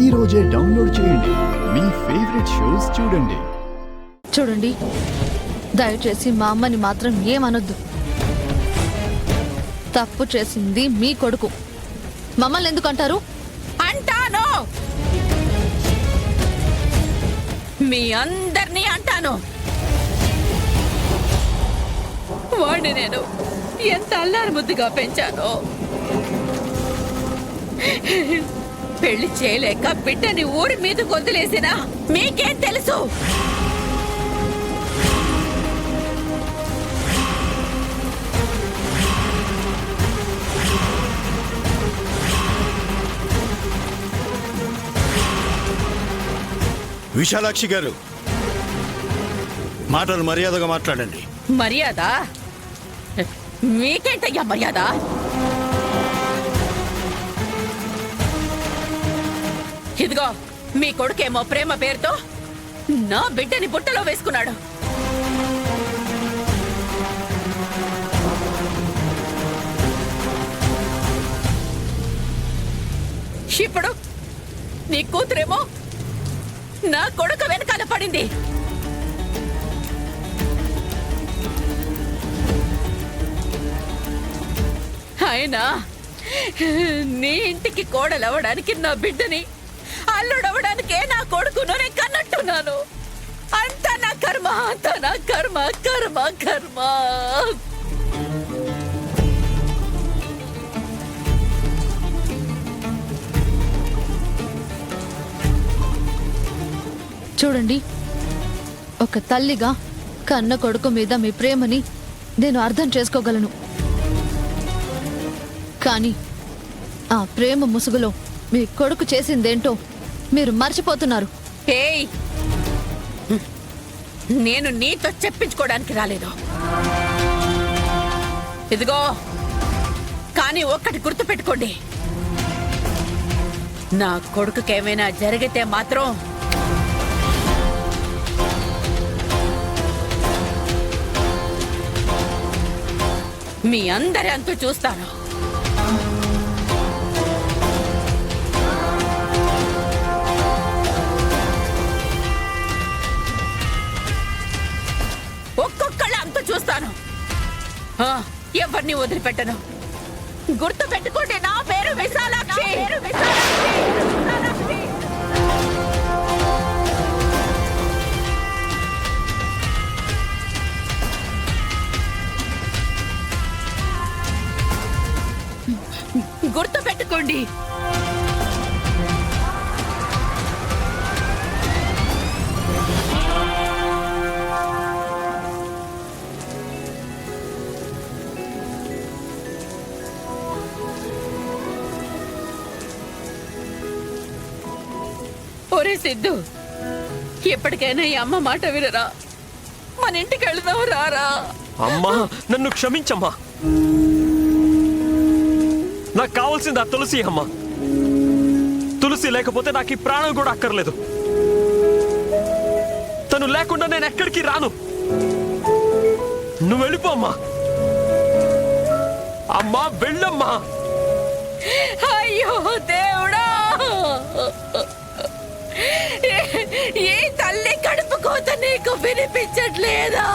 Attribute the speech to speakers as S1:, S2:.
S1: ఈ రోజే డౌన్లోడ్ చేయండి. మీ ఫేవరెట్ షోస్ చూడండి.
S2: చూడండి, దయచేసి మా అమ్మని మాత్రం ఏమనొద్దు. తప్పు చేసింది మీ కొడుకు. మమ్మల్ని ఎందుకు అంటారు?
S3: అంటాను, మీ అందరినీ అంటాను. వాడిని నేను ఎంత అల్లారు ముద్దుగా పెంచానో. పెళ్లి చేయలేక బిడ్డని ఊరి మీద వదిలేసినా మీకేం తెలుసు?
S4: విశాలాక్షి గారు, మాటలు మర్యాదగా మాట్లాడండి.
S3: మర్యాద? మీకేంటయ్యా మర్యాద? ఇదిగో, మీ కొడుకేమో ప్రేమ పేరుతో నా బిడ్డని బుట్టలో వేసుకున్నాడు. ఇప్పుడు నీ కూతురేమో నా కొడుకు వెనకాల పడింది. అయినా నీ ఇంటికి కోడలవ్వడానికి నా బిడ్డని, అల్లుడవడానికే నా కొడుకును నేను కన్నట్టున్నాను. అంతా నా కర్మ, అంతా నా కర్మ, కర్మ కర్మ.
S2: చూడండి, ఒక తల్లిగా కన్న కొడుకు మీద మీ ప్రేమని నేను అర్థం చేసుకోగలను. కానీ ఆ ప్రేమ ముసుగులో మీ కొడుకు చేసిందేంటో మీరు మర్చిపోతున్నారు.
S3: ఏయ్, నేను నీతో చెప్పించుకోవడానికి రాలేదు. ఇదిగో, కానీ ఒక్కటి గుర్తుపెట్టుకోండి, నా కొడుకుకేమైనా జరిగితే మాత్రం మీ అందరి అంతు చూస్తాను. ఒక్కొక్కళ్ళ అంతు చూస్తాను. ఎవరిని వదిలిపెట్టను. గుర్తు పెట్టుకోండి, నా పేరు విశాలాక్షి. గుర్తు పెట్టుకోండి. ఒరే సిద్ధు, ఎప్పటికైనా ఈ అమ్మ మాట వినరా? మన ఇంటికి వెళదాం, రారా?
S5: అమ్మా, నన్ను క్షమించమ్మా. నాకు కావాల్సింది ఆ తులసి అమ్మా. తులసి లేకపోతే నాకు ఈ ప్రాణం కూడా అక్కర్లేదు. తను లేకుండా నేను ఎక్కడికి రాను. నువ్వు వెళ్ళిపో అమ్మా. అమ్మా, వెళ్ళమ్మా.
S3: అయ్యో దేవుడా, ఈ తల్లి కడుపు కోత నీకు వినిపించట్లేదా?